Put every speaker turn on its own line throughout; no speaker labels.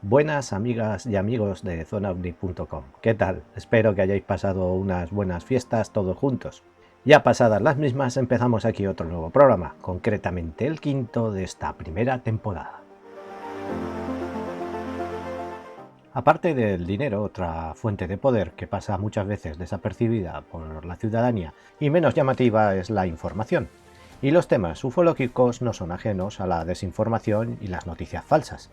Buenas amigas y amigos de zonaovni.com. ¿Qué tal? Espero que hayáis pasado unas buenas fiestas todos juntos. Ya pasadas las mismas empezamos aquí otro nuevo programa, concretamente el quinto de esta primera temporada. Aparte del dinero, otra fuente de poder que pasa muchas veces desapercibida por la ciudadanía y menos llamativa es la información. Y los temas ufológicos no son ajenos a la desinformación y las noticias falsas.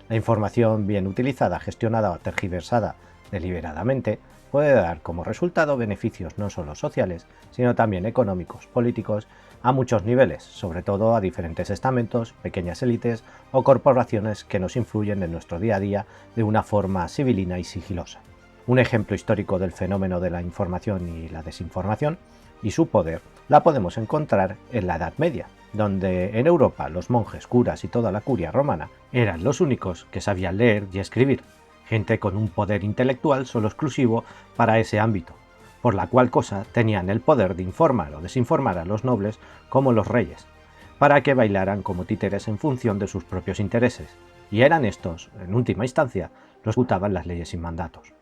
La información bien utilizada, gestionada o tergiversada deliberadamente puede dar como resultado beneficios no solo sociales, sino también económicos, políticos, a muchos niveles, sobre todo a diferentes estamentos, pequeñas élites o corporaciones que nos influyen en nuestro día a día de una forma sibilina y sigilosa. Un ejemplo histórico del fenómeno de la información y la desinformación y su poder la podemos encontrar en la Edad Media, donde en Europa los monjes, curas y toda la curia romana eran los únicos que sabían leer y escribir, gente con un poder intelectual solo exclusivo para ese ámbito, por la cual cosa tenían el poder de informar o desinformar a los nobles como los reyes, para que bailaran como títeres en función de sus propios intereses, y eran estos, en última instancia, los que ejecutaban las leyes y mandatos.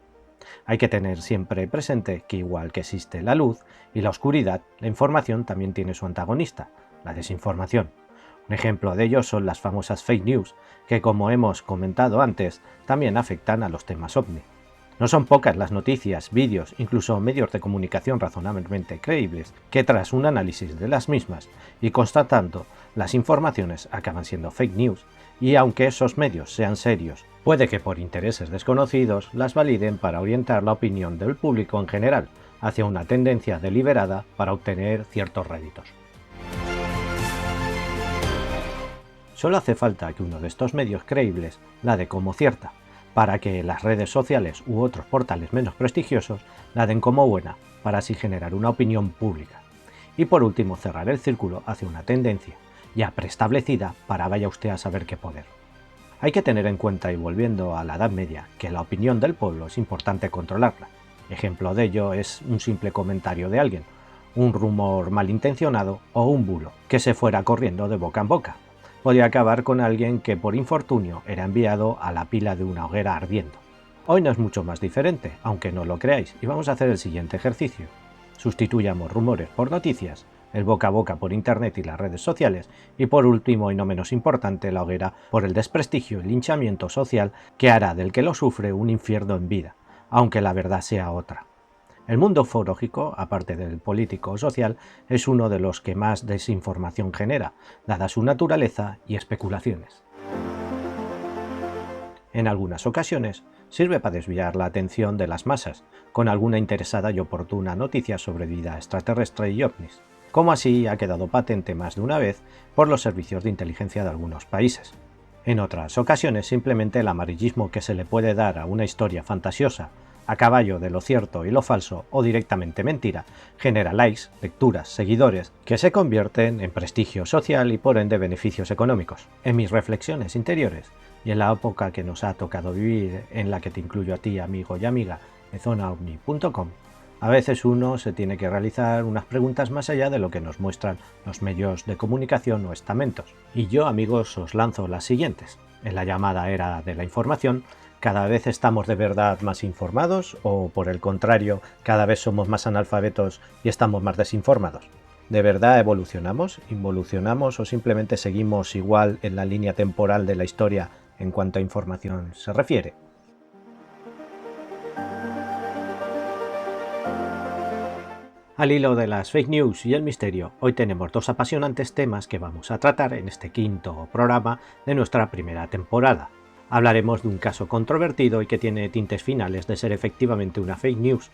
Hay que tener siempre presente que igual que existe la luz y la oscuridad, la información también tiene su antagonista, la desinformación. Un ejemplo de ello son las famosas fake news, que como hemos comentado antes, también afectan a los temas ovni. No son pocas las noticias, vídeos, incluso medios de comunicación razonablemente creíbles, que tras un análisis de las mismas y constatando las informaciones acaban siendo fake news, y aunque esos medios sean serios, puede que por intereses desconocidos las validen para orientar la opinión del público en general hacia una tendencia deliberada para obtener ciertos réditos. Solo hace falta que uno de estos medios creíbles la dé como cierta, para que las redes sociales u otros portales menos prestigiosos la den como buena, para así generar una opinión pública. Y por último cerrar el círculo hacia una tendencia, ya preestablecida para vaya usted a saber qué poder. Hay que tener en cuenta, y volviendo a la Edad Media, que la opinión del pueblo es importante controlarla. Ejemplo de ello es un simple comentario de alguien, un rumor malintencionado o un bulo que se fuera corriendo de boca en boca. Podía acabar con alguien que por infortunio era enviado a la pila de una hoguera ardiendo. Hoy no es mucho más diferente, aunque no lo creáis, y vamos a hacer el siguiente ejercicio. Sustituyamos rumores por noticias, el boca a boca por internet y las redes sociales, y por último y no menos importante, la hoguera por el desprestigio y linchamiento social que hará del que lo sufre un infierno en vida, aunque la verdad sea otra. El mundo ufológico, aparte del político o social, es uno de los que más desinformación genera, dada su naturaleza y especulaciones. En algunas ocasiones, sirve para desviar la atención de las masas, con alguna interesada y oportuna noticia sobre vida extraterrestre y ovnis, como así ha quedado patente más de una vez por los servicios de inteligencia de algunos países. En otras ocasiones, simplemente el amarillismo que se le puede dar a una historia fantasiosa, a caballo de lo cierto y lo falso o directamente mentira, genera likes, lecturas, seguidores, que se convierten en prestigio social y por ende beneficios económicos. En mis reflexiones interiores y en la época que nos ha tocado vivir, en la que te incluyo a ti, amigo y amiga de zonaovni.com, a veces uno se tiene que realizar unas preguntas más allá de lo que nos muestran los medios de comunicación o estamentos. Y yo, amigos, os lanzo las siguientes. En la llamada era de la información, ¿cada vez estamos de verdad más informados o, por el contrario, cada vez somos más analfabetos y estamos más desinformados? ¿De verdad evolucionamos, involucionamos o simplemente seguimos igual en la línea temporal de la historia en cuanto a información se refiere? Al hilo de las fake news y el misterio, hoy tenemos dos apasionantes temas que vamos a tratar en este quinto programa de nuestra primera temporada. Hablaremos de un caso controvertido y que tiene tintes finales de ser efectivamente una fake news,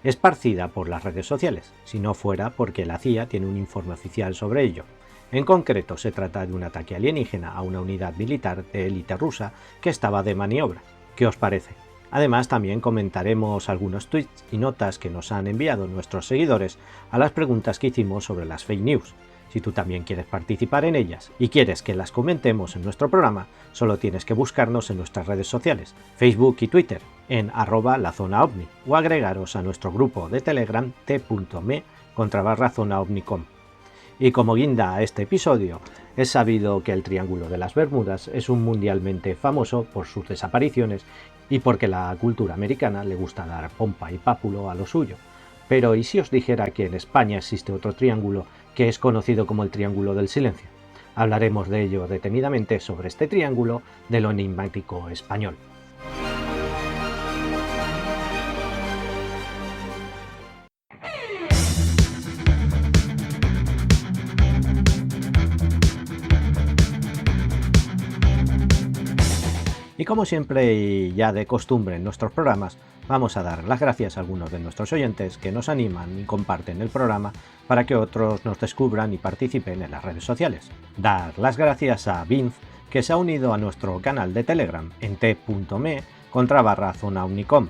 esparcida por las redes sociales, si no fuera porque la CIA tiene un informe oficial sobre ello. En concreto, se trata de un ataque alienígena a una unidad militar de élite rusa que estaba de maniobra. ¿Qué os parece? Además, también comentaremos algunos tweets y notas que nos han enviado nuestros seguidores a las preguntas que hicimos sobre las fake news. Si tú también quieres participar en ellas y quieres que las comentemos en nuestro programa, solo tienes que buscarnos en nuestras redes sociales, Facebook y Twitter, en @lazonaovni, o agregaros a nuestro grupo de Telegram t.me/zonaovnicom. Y como guinda a este episodio, es sabido que el Triángulo de las Bermudas es un mundialmente famoso por sus desapariciones y porque la cultura americana le gusta dar pompa y pápulo a lo suyo. Pero ¿y si os dijera que en España existe otro triángulo que es conocido como el Triángulo del Silencio? Hablaremos de ello detenidamente sobre este triángulo de lo enigmático español. Y como siempre y ya de costumbre en nuestros programas, vamos a dar las gracias a algunos de nuestros oyentes que nos animan y comparten el programa para que otros nos descubran y participen en las redes sociales. Dar las gracias a Vince, que se ha unido a nuestro canal de Telegram en t.me/ZonaUnicom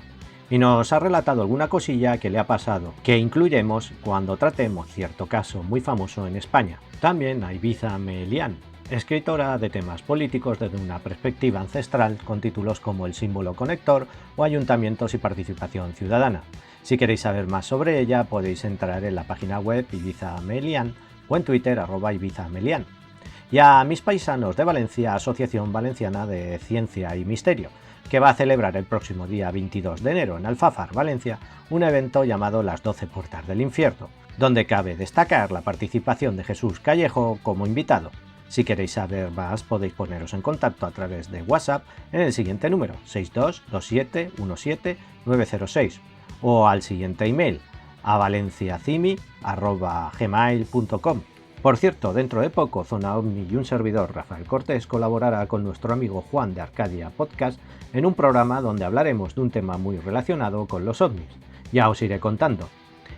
y nos ha relatado alguna cosilla que le ha pasado, que incluiremos cuando tratemos cierto caso muy famoso en España. También a Ibiza Melián, escritora de temas políticos desde una perspectiva ancestral con títulos como El símbolo conector o Ayuntamientos y participación ciudadana. Si queréis saber más sobre ella podéis entrar en la página web Ibiza Melián o en Twitter @IbizaMelián. Y a mis paisanos de Valencia, Asociación Valenciana de Ciencia y Misterio, que va a celebrar el próximo día 22 de enero en Alfafar, Valencia, un evento llamado Las 12 Puertas del Infierno, donde cabe destacar la participación de Jesús Callejo como invitado. Si queréis saber más podéis poneros en contacto a través de WhatsApp en el siguiente número 622717 o al siguiente email a valenciacimi@gmail.com. Por cierto, dentro de poco Zona OVNI y un servidor, Rafael Cortés, colaborará con nuestro amigo Juan de Arcadia Podcast en un programa donde hablaremos de un tema muy relacionado con los ovnis. Ya os iré contando.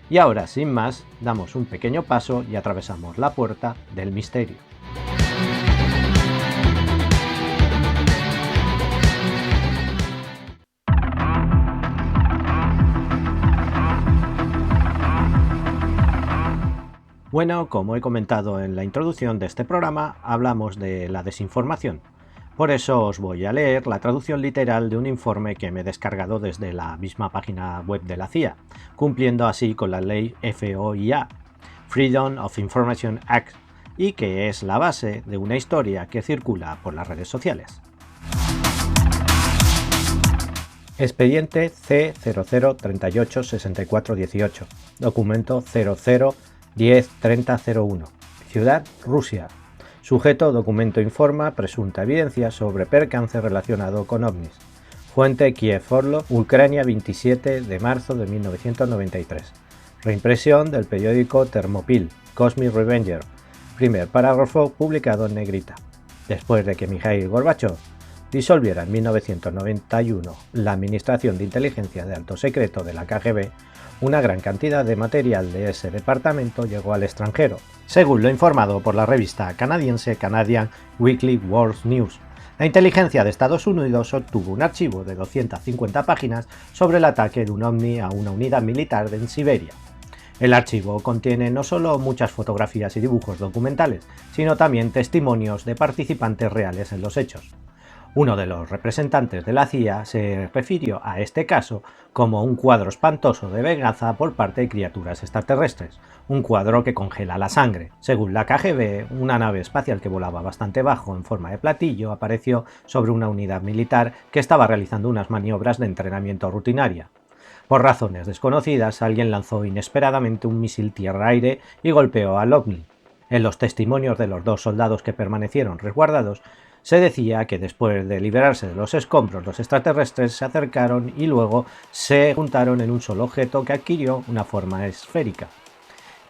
Y ahora, sin más, damos un pequeño paso y atravesamos la puerta del misterio. Bueno, como he comentado en la introducción de este programa, hablamos de la desinformación. Por eso os voy a leer la traducción literal de un informe que me he descargado desde la misma página web de la CIA, cumpliendo así con la ley FOIA, Freedom of Information Act, y que es la base de una historia que circula por las redes sociales. Expediente C00386418, documento 00103001, Ciudad, Rusia. Sujeto: documento informa presunta evidencia sobre percance relacionado con ovnis. Fuente: Kiev Orlo, Ucrania, 27 de marzo de 1993. Reimpresión del periódico Thermopyl, Cosmic Revenger. Primer párrafo publicado en negrita. Después de que Mikhail Gorbachev disolviera en 1991 la Administración de Inteligencia de Alto Secreto de la KGB, una gran cantidad de material de ese departamento llegó al extranjero, según lo informado por la revista canadiense Canadian Weekly World News. La inteligencia de Estados Unidos obtuvo un archivo de 250 páginas sobre el ataque de un ovni a una unidad militar en Siberia. El archivo contiene no solo muchas fotografías y dibujos documentales, sino también testimonios de participantes reales en los hechos. Uno de los representantes de la CIA se refirió a este caso como un cuadro espantoso de venganza por parte de criaturas extraterrestres, un cuadro que congela la sangre. Según la KGB, una nave espacial que volaba bastante bajo en forma de platillo apareció sobre una unidad militar que estaba realizando unas maniobras de entrenamiento rutinaria. Por razones desconocidas, alguien lanzó inesperadamente un misil tierra-aire y golpeó al ovni. En los testimonios de los dos soldados que permanecieron resguardados, se decía que después de liberarse de los escombros, los extraterrestres se acercaron y luego se juntaron en un solo objeto que adquirió una forma esférica.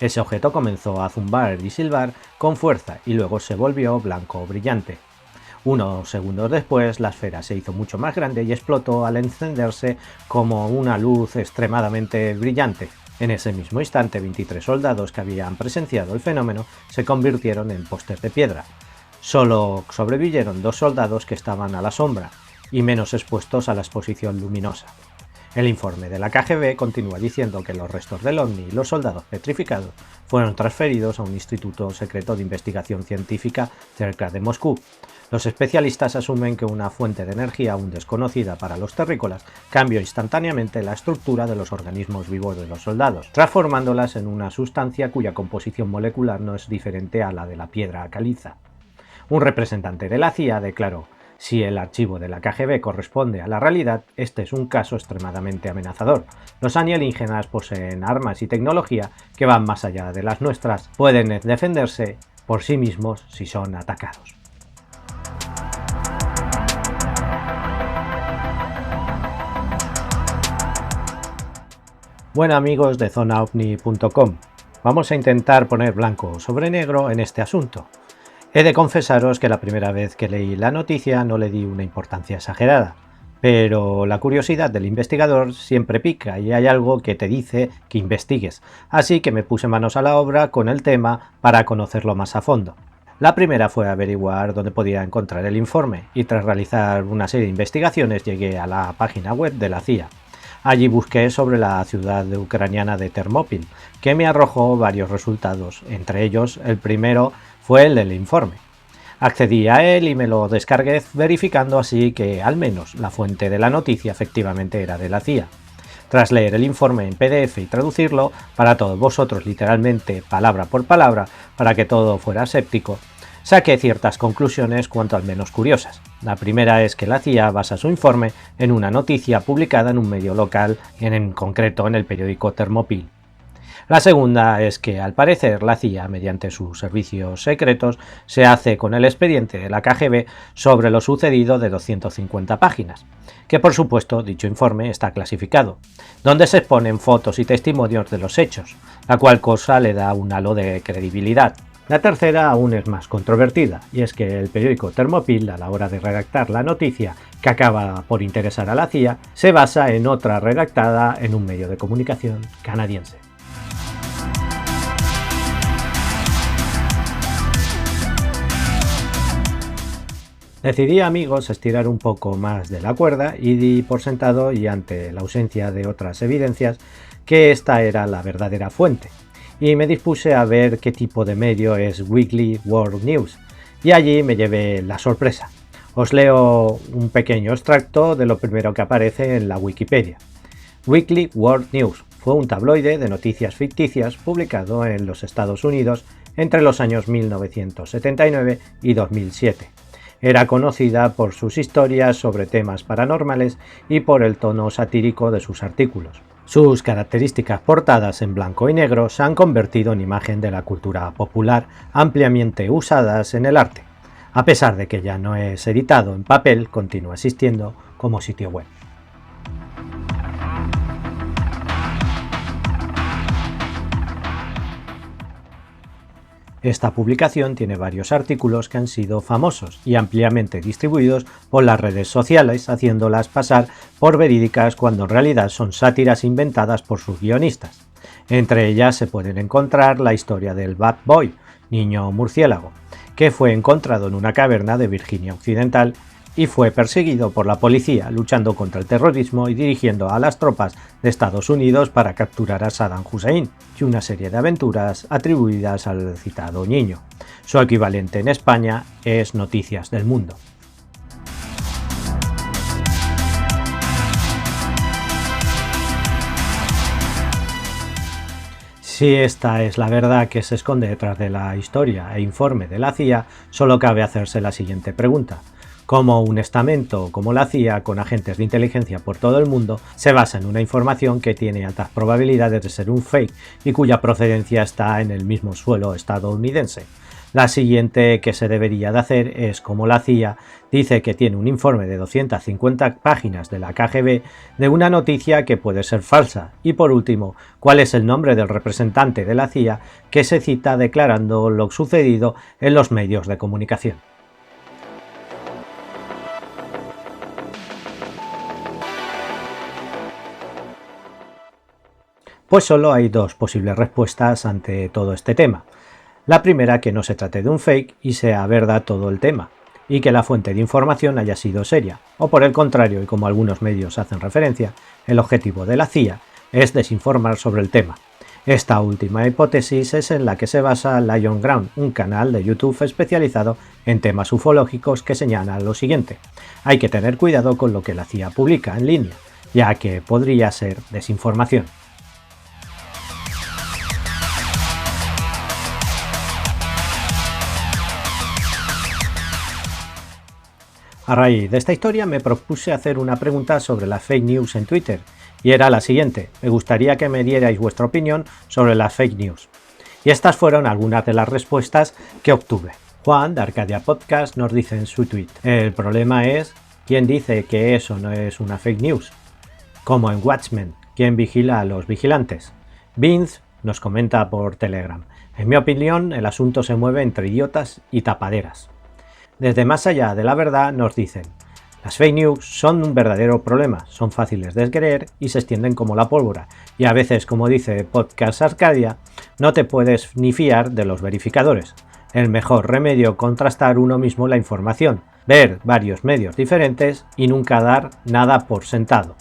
Ese objeto comenzó a zumbar y silbar con fuerza y luego se volvió blanco brillante. Unos segundos después, la esfera se hizo mucho más grande y explotó al encenderse como una luz extremadamente brillante. En ese mismo instante, 23 soldados que habían presenciado el fenómeno se convirtieron en póster de piedra. Solo sobrevivieron 2 soldados que estaban a la sombra y menos expuestos a la exposición luminosa. El informe de la KGB continúa diciendo que los restos del ovni y los soldados petrificados fueron transferidos a un instituto secreto de investigación científica cerca de Moscú. Los especialistas asumen que una fuente de energía aún desconocida para los terrícolas cambió instantáneamente la estructura de los organismos vivos de los soldados, transformándolas en una sustancia cuya composición molecular no es diferente a la de la piedra caliza. Un representante de la CIA declaró: si el archivo de la KGB corresponde a la realidad, este es un caso extremadamente amenazador. Los alienígenas poseen armas y tecnología que van más allá de las nuestras. Pueden defenderse por sí mismos si son atacados. Bueno, amigos de zonaovni.com, vamos a intentar poner blanco sobre negro en este asunto. He de confesaros que la primera vez que leí la noticia no le di una importancia exagerada, pero la curiosidad del investigador siempre pica y hay algo que te dice que investigues, así que me puse manos a la obra con el tema para conocerlo más a fondo. La primera fue averiguar dónde podía encontrar el informe y tras realizar una serie de investigaciones llegué a la página web de la CIA. Allí busqué sobre la ciudad ucraniana de Termópil, que me arrojó varios resultados, entre ellos el primero fue el del informe. Accedí a él y me lo descargué verificando así que al menos la fuente de la noticia efectivamente era de la CIA. Tras leer el informe en PDF y traducirlo para todos vosotros literalmente palabra por palabra para que todo fuera aséptico, saqué ciertas conclusiones cuanto al menos curiosas. La primera es que la CIA basa su informe en una noticia publicada en un medio local, en concreto en el periódico Termópil. La segunda es que, al parecer, la CIA, mediante sus servicios secretos, se hace con el expediente de la KGB sobre lo sucedido de 250 páginas, que por supuesto dicho informe está clasificado, donde se exponen fotos y testimonios de los hechos, la cual cosa le da un halo de credibilidad. La tercera aún es más controvertida, y es que el periódico Termópil, a la hora de redactar la noticia que acaba por interesar a la CIA, se basa en otra redactada en un medio de comunicación canadiense. Decidí, amigos, estirar un poco más de la cuerda y di por sentado, y ante la ausencia de otras evidencias, que esta era la verdadera fuente. Y me dispuse a ver qué tipo de medio es Weekly World News, y allí me llevé la sorpresa. Os leo un pequeño extracto de lo primero que aparece en la Wikipedia. Weekly World News fue un tabloide de noticias ficticias publicado en los Estados Unidos entre los años 1979 y 2007. Era conocida por sus historias sobre temas paranormales y por el tono satírico de sus artículos. Sus características portadas en blanco y negro se han convertido en imagen de la cultura popular ampliamente usadas en el arte. A pesar de que ya no es editado en papel, continúa existiendo como sitio web. Esta publicación tiene varios artículos que han sido famosos y ampliamente distribuidos por las redes sociales, haciéndolas pasar por verídicas cuando en realidad son sátiras inventadas por sus guionistas. Entre ellas se pueden encontrar la historia del Bad Boy, niño murciélago, que fue encontrado en una caverna de Virginia Occidental y fue perseguido por la policía luchando contra el terrorismo y dirigiendo a las tropas de Estados Unidos para capturar a Saddam Hussein, y una serie de aventuras atribuidas al citado niño. Su equivalente en España es Noticias del Mundo. Si esta es la verdad que se esconde detrás de la historia e informe de la CIA, solo cabe hacerse la siguiente pregunta. ¿Cómo un estamento como la CIA, con agentes de inteligencia por todo el mundo, se basa en una información que tiene altas probabilidades de ser un fake y cuya procedencia está en el mismo suelo estadounidense? La siguiente que se debería de hacer es, como la CIA dice que tiene un informe de 250 páginas de la KGB de una noticia que puede ser falsa, y por último, ¿cuál es el nombre del representante de la CIA que se cita declarando lo sucedido en los medios de comunicación? Pues solo hay dos posibles respuestas ante todo este tema. La primera, que no se trate de un fake y sea verdad todo el tema. y que la fuente de información haya sido seria, o por el contrario, y como algunos medios hacen referencia, el objetivo de la CIA es desinformar sobre el tema. Esta última hipótesis es en la que se basa Lion Ground, un canal de YouTube especializado en temas ufológicos que señala lo siguiente: hay que tener cuidado con lo que la CIA publica en línea, ya que podría ser desinformación. A raíz de esta historia me propuse hacer una pregunta sobre las fake news en Twitter, y era la siguiente: me gustaría que me dierais vuestra opinión sobre las fake news. Y estas fueron algunas de las respuestas que obtuve. Juan, de Arcadia Podcast, nos dice en su tweet: el problema es, ¿quién dice que eso no es una fake news? Como en Watchmen, ¿quién vigila a los vigilantes? Vince nos comenta por Telegram: en mi opinión, el asunto se mueve entre idiotas y tapaderas. Desde Más Allá de la Verdad nos dicen: las fake news son un verdadero problema, son fáciles de creer y se extienden como la pólvora, y a veces, como dice Podcast Arcadia, no te puedes ni fiar de los verificadores. El mejor remedio: contrastar uno mismo la información, ver varios medios diferentes y nunca dar nada por sentado.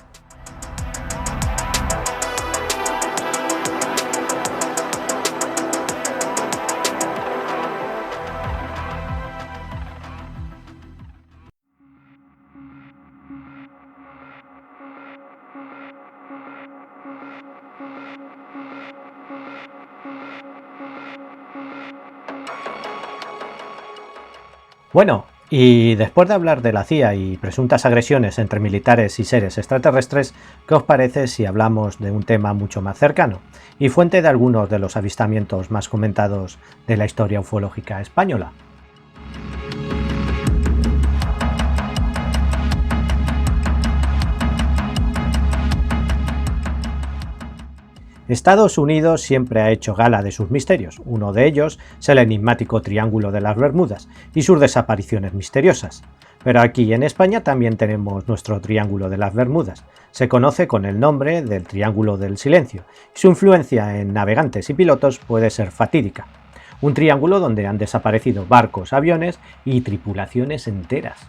Bueno, y después de hablar de la CIA y presuntas agresiones entre militares y seres extraterrestres, ¿qué os parece si hablamos de un tema mucho más cercano y fuente de algunos de los avistamientos más comentados de la historia ufológica española? Estados Unidos siempre ha hecho gala de sus misterios. Uno de ellos es el enigmático Triángulo de las Bermudas y sus desapariciones misteriosas. Pero aquí en España también tenemos nuestro Triángulo de las Bermudas. Se conoce con el nombre del Triángulo del Silencio y su influencia en navegantes y pilotos puede ser fatídica. Un triángulo donde han desaparecido barcos, aviones y tripulaciones enteras.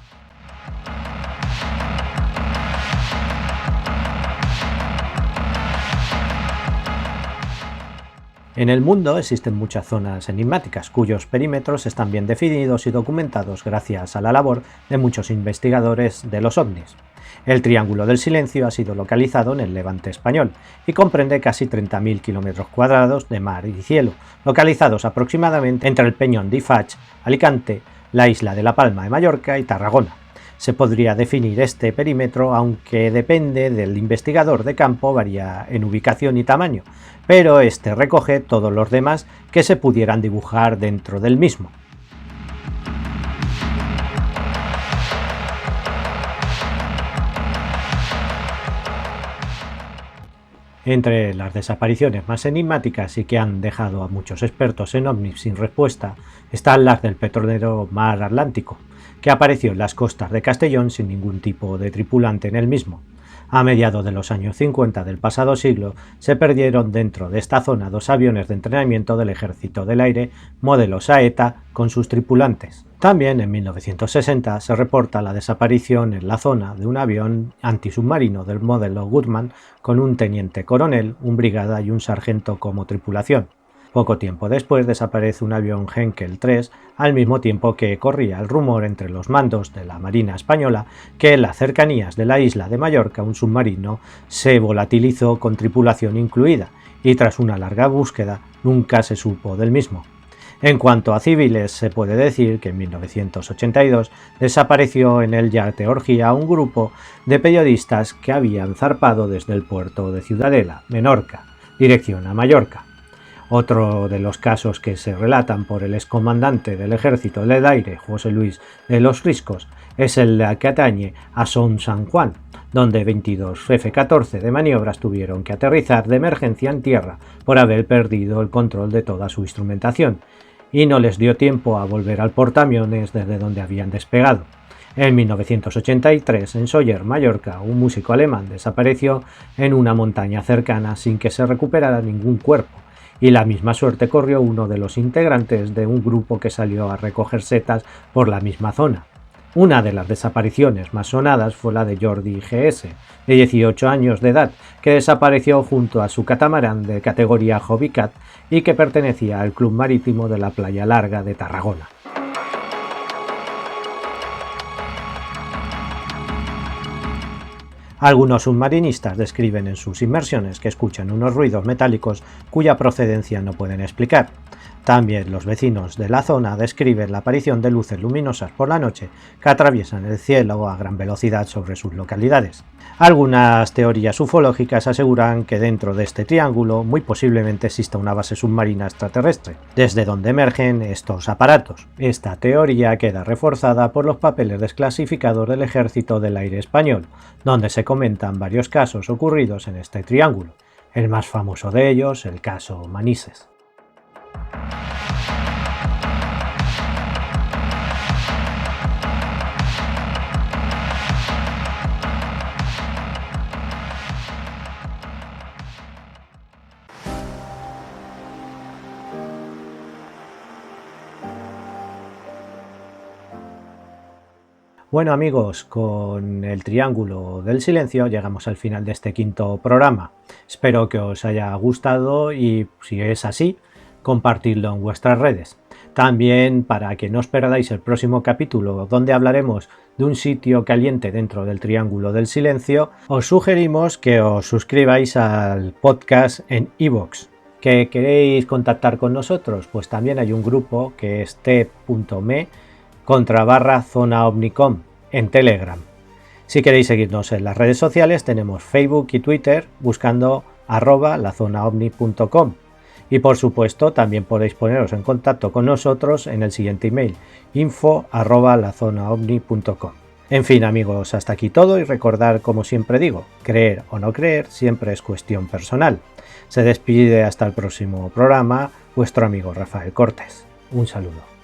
En el mundo existen muchas zonas enigmáticas, cuyos perímetros están bien definidos y documentados gracias a la labor de muchos investigadores de los ovnis. El Triángulo del Silencio ha sido localizado en el Levante español y comprende casi 30.000 km² de mar y cielo, localizados aproximadamente entre el Peñón de Ifach, Alicante, la isla de La Palma de Mallorca y Tarragona. Se podría definir este perímetro, aunque depende del investigador de campo, varía en ubicación y tamaño, pero este recoge todos los demás que se pudieran dibujar dentro del mismo. Entre las desapariciones más enigmáticas y que han dejado a muchos expertos en ovnis sin respuesta están las del petrolero Mar Atlántico, que apareció en las costas de Castellón sin ningún tipo de tripulante en el mismo. A mediados de los años 50 del pasado siglo se perdieron dentro de esta zona 2 aviones de entrenamiento del Ejército del Aire modelo Saeta con sus tripulantes. También en 1960 se reporta la desaparición en la zona de un avión antisubmarino del modelo Gutmann con un teniente coronel, un brigada y un sargento como tripulación. Poco tiempo después desaparece un avión Henkel 3, al mismo tiempo que corría el rumor entre los mandos de la Marina Española que en las cercanías de la isla de Mallorca un submarino se volatilizó con tripulación incluida, y tras una larga búsqueda nunca se supo del mismo. En cuanto a civiles, se puede decir que en 1982 desapareció en el yate Orgía un grupo de periodistas que habían zarpado desde el puerto de Ciudadela, Menorca, dirección a Mallorca. Otro de los casos que se relatan por el excomandante del Ejército del Aire, José Luis de los Riscos, es el que atañe a Son San Juan, donde 22 F-14 de maniobras tuvieron que aterrizar de emergencia en tierra por haber perdido el control de toda su instrumentación, y no les dio tiempo a volver al portaaviones desde donde habían despegado. En 1983, en Sóller, Mallorca, un músico alemán desapareció en una montaña cercana sin que se recuperara ningún cuerpo, y la misma suerte corrió uno de los integrantes de un grupo que salió a recoger setas por la misma zona. Una de las desapariciones más sonadas fue la de Jordi GS, de 18 años de edad, que desapareció junto a su catamarán de categoría Hobbycat y que pertenecía al Club Marítimo de la Playa Larga de Tarragona. Algunos submarinistas describen en sus inmersiones que escuchan unos ruidos metálicos cuya procedencia no pueden explicar. También los vecinos de la zona describen la aparición de luces luminosas por la noche que atraviesan el cielo a gran velocidad sobre sus localidades. Algunas teorías ufológicas aseguran que dentro de este triángulo muy posiblemente exista una base submarina extraterrestre, desde donde emergen estos aparatos. Esta teoría queda reforzada por los papeles desclasificados del Ejército del Aire Español, donde se comentan varios casos ocurridos en este triángulo, el más famoso de ellos, el caso Manises. Bueno amigos, con el Triángulo del Silencio llegamos al final de este quinto programa. Espero que os haya gustado y si es así, compartidlo en vuestras redes. También para que no os perdáis el próximo capítulo donde hablaremos de un sitio caliente dentro del Triángulo del Silencio, os sugerimos que os suscribáis al podcast en iVoox. ¿Que queréis contactar con nosotros? Pues también hay un grupo que es t.me/Zona Omnicom en Telegram. Si queréis seguirnos en las redes sociales tenemos Facebook y Twitter buscando @lazonaomni.com y por supuesto también podéis poneros en contacto con nosotros en el siguiente email info@lazonaomni.com. En fin amigos, hasta aquí todo y recordar, como siempre digo, creer o no creer siempre es cuestión personal. Se despide hasta el próximo programa vuestro amigo Rafael Cortés. Un saludo.